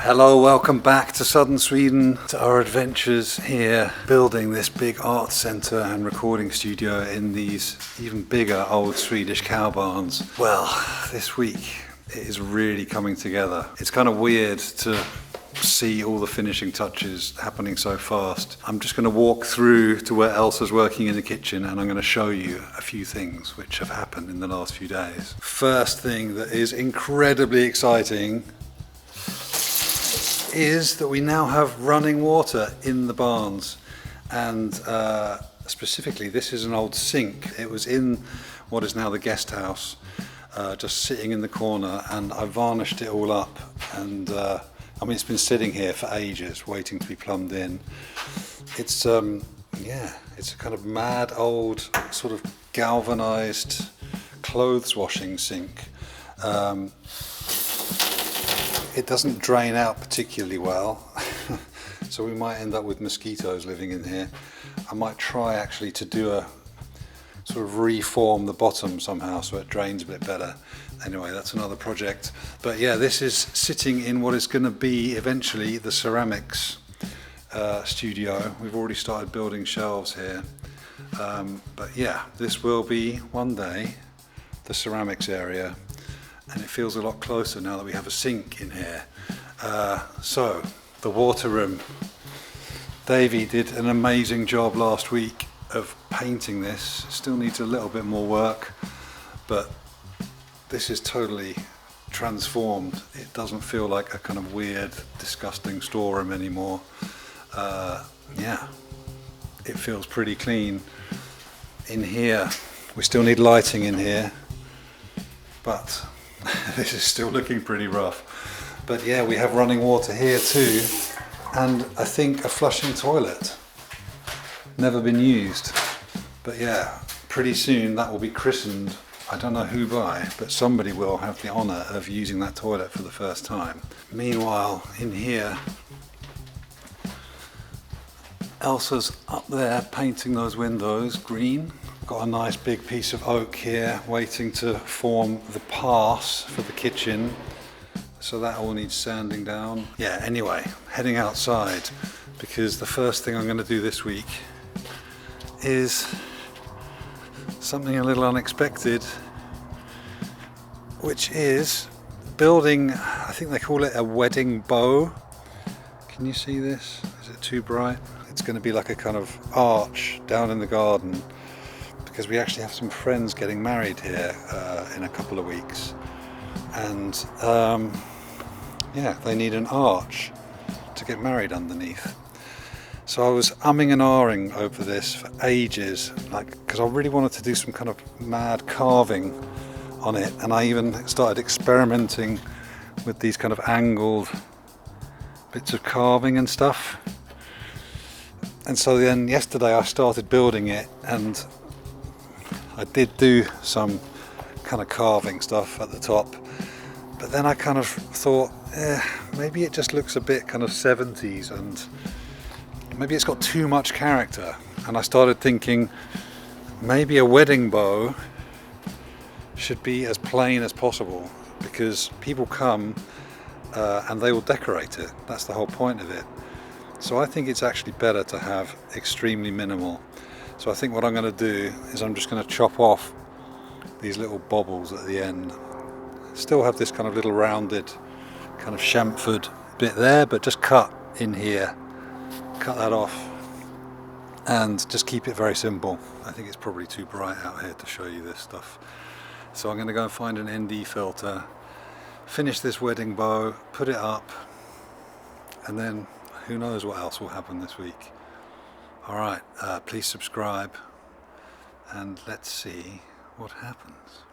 Hello, welcome back to southern Sweden, to our adventures here building this big art centre and recording studio in these even bigger old Swedish cow barns. Well, this week it is really coming together. It's kind of weird to see all the finishing touches happening so fast. I'm just going to walk through to where Elsa's working in the kitchen and I'm going to show you a few things which have happened in the last few days. First thing that is incredibly exciting is that we now have running water in the barns, and specifically this is an old sink. It was in what is now the guest house, just sitting in the corner, and I varnished it all up, and I mean it's been sitting here for ages waiting to be plumbed in. It's it's a kind of mad old sort of galvanized clothes washing sink. It doesn't drain out particularly well, so we might end up with mosquitoes living in here. I might try actually to do a sort of reform the bottom somehow so it drains a bit better. Anyway, that's another project. But yeah, this is sitting in what is going to be eventually the ceramics studio. We've already started building shelves here. But yeah, this will be one day the ceramics area. And it feels a lot closer now that we have a sink in here. So, the water room. Davey did an amazing job last week of painting this. Still needs a little bit more work, but this is totally transformed. It doesn't feel like a kind of weird, disgusting storeroom anymore. Yeah, it feels pretty clean. In here, we still need lighting in here, but this is still looking pretty rough. But yeah, we have running water here too, and I think a flushing toilet. Never been used. But yeah, pretty soon that will be christened. I don't know who by, but somebody will have the honour of using that toilet for the first time. Meanwhile, in here, Elsa's up there painting those windows green. Got a nice big piece of oak here waiting to form the pass for the kitchen, so that all needs sanding down. Yeah, anyway, heading outside because the first thing I'm going to do this week is something a little unexpected, which is building, I think they call it a wedding bow. Can you see this? Is it too bright? It's going to be like a kind of arch down in the garden, because we actually have some friends getting married here in a couple of weeks, and yeah, they need an arch to get married underneath. So I was umming and ahhing over this for ages, like, because I really wanted to do some kind of mad carving on it, and I even started experimenting with these kind of angled bits of carving and stuff. And so then yesterday I started building it, and I did do some kind of carving stuff at the top, but then I kind of thought, maybe it just looks a bit kind of 70s, and maybe it's got too much character. And I started thinking, maybe a wedding bow should be as plain as possible, because people come and they will decorate it. That's the whole point of it. So I think it's actually better to have extremely minimal. So I think what I'm going to do is I'm just going to chop off these little bobbles at the end. Still have this kind of little rounded kind of chamfered bit there, but just cut in here. Cut that off and just keep it very simple. I think it's probably too bright out here to show you this stuff. So I'm going to go and find an ND filter, finish this wedding bow, put it up, and then who knows what else will happen this week. Alright, please subscribe and let's see what happens.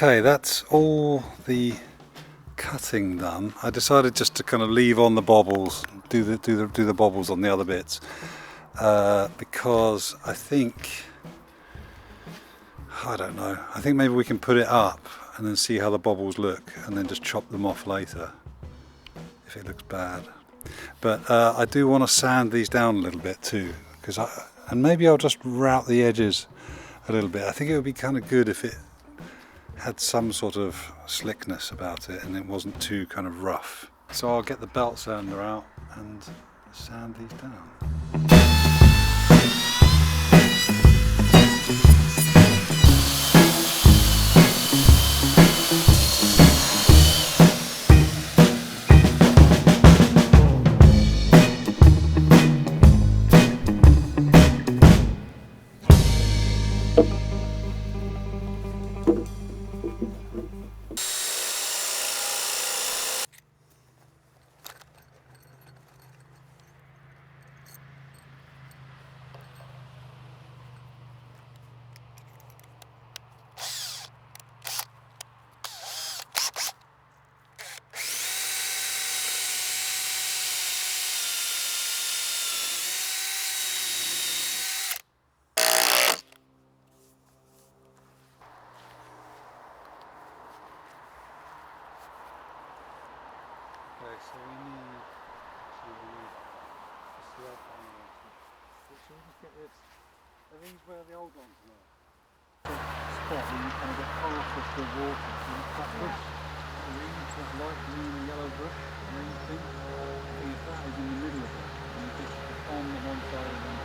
Okay, that's all the cutting done. I decided just to kind of leave on the bobbles, do the bobbles on the other bits, because I think, I don't know, I think maybe we can put it up and then see how the bobbles look and then just chop them off later if it looks bad. But I do want to sand these down a little bit too, and maybe I'll just route the edges a little bit. I think it would be kind of good if it had some sort of slickness about it and it wasn't too kind of rough. So I'll get the belt sander out and sand these down. Okay, so we need a slab panel. Should we just get this? Are these where the old ones were? Spot where you kind of get half of the water. So you cut this green, that light green and yellow brush, green thing. I think if that is in the middle of it, and you just on the one side and then.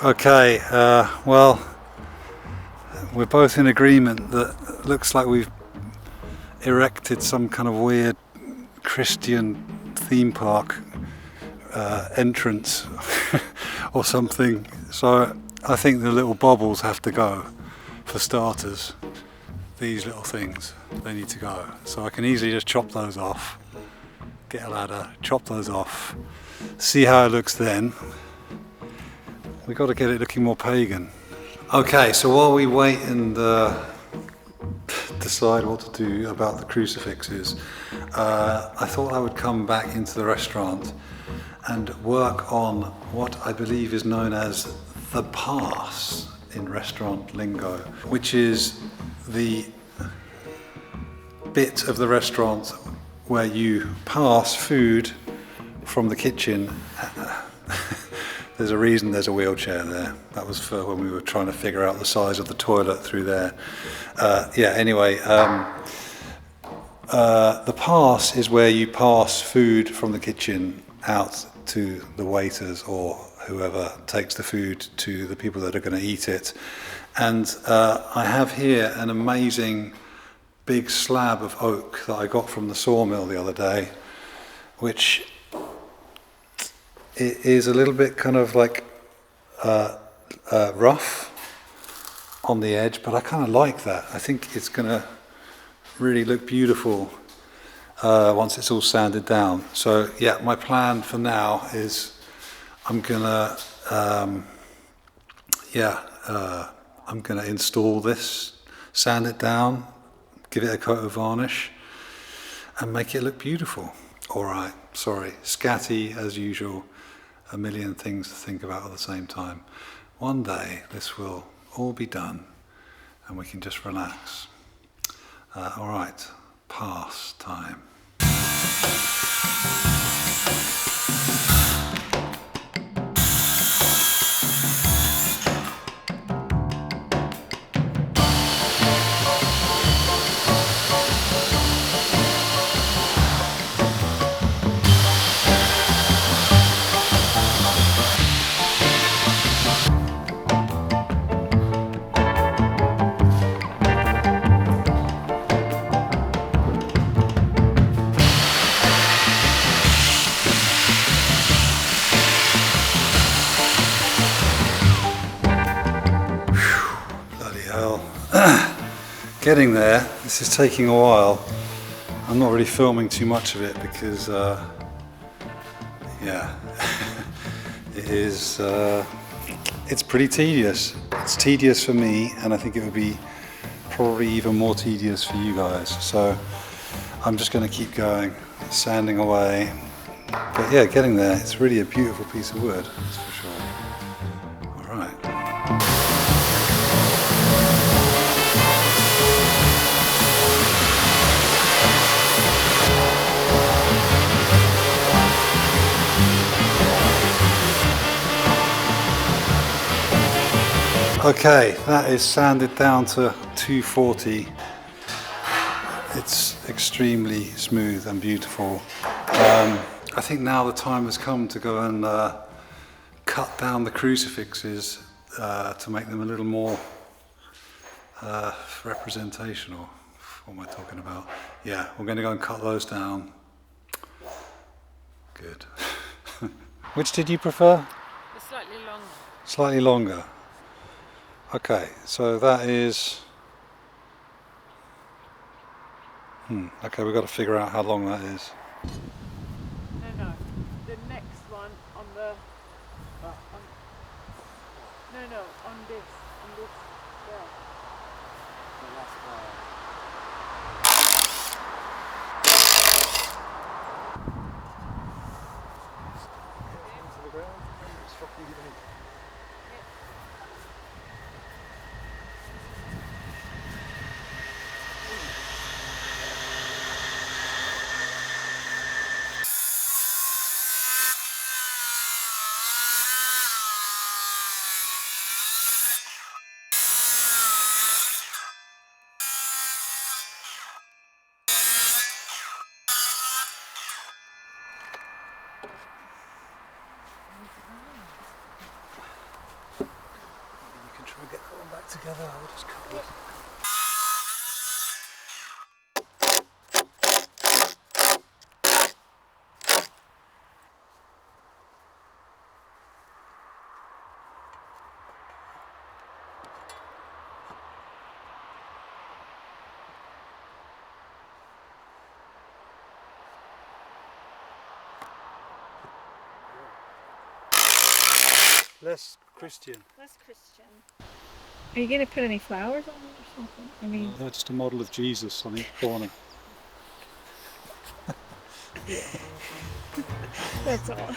Okay, well, we're both in agreement that it looks like we've erected some kind of weird Christian theme park entrance or something. So I think the little bobbles have to go for starters. These little things, they need to go. So I can easily just chop those off, get a ladder, chop those off, see how it looks then. We've got to get it looking more pagan. Okay, so while we wait and decide what to do about the crucifixes, I thought I would come back into the restaurant and work on what I believe is known as the pass in restaurant lingo, which is the bit of the restaurant where you pass food from the kitchen. There's a reason there's a wheelchair there. That was for when we were trying to figure out the size of the toilet through there. Anyway, the pass is where you pass food from the kitchen out to the waiters or whoever takes the food to the people that are going to eat it. And I have here an amazing big slab of oak that I got from the sawmill the other day, which it is a little bit kind of like rough on the edge, but I kind of like that. I think it's going to really look beautiful once it's all sanded down. So yeah, my plan for now is I'm gonna I'm gonna install this, sand it down, give it a coat of varnish, and make it look beautiful. All right, sorry, scatty as usual, a million things to think about at the same time. One day this will all be done and we can just relax. All right, pass time. Getting there, this is taking a while. I'm not really filming too much of it because, yeah, it is, it's pretty tedious. It's tedious for me, and I think it would be probably even more tedious for you guys. So I'm just going to keep going, sanding away. But yeah, getting there, it's really a beautiful piece of wood, that's for sure. All right. Okay, that is sanded down to 240. It's extremely smooth and beautiful. I think now the time has come to go and cut down the crucifixes to make them a little more representational. What am I talking about? Yeah, we're going to go and cut those down. Good. Which did you prefer? The slightly longer. Slightly longer. Okay, so that is... okay, we've got to figure out how long that is. No, the next one on the... on this, there. The last one. You can try and get that one back together. I'll just cut this. Less Christian. Less Christian. Are you going to put any flowers on it or something? I mean... No, just a model of Jesus on each corner. That's all.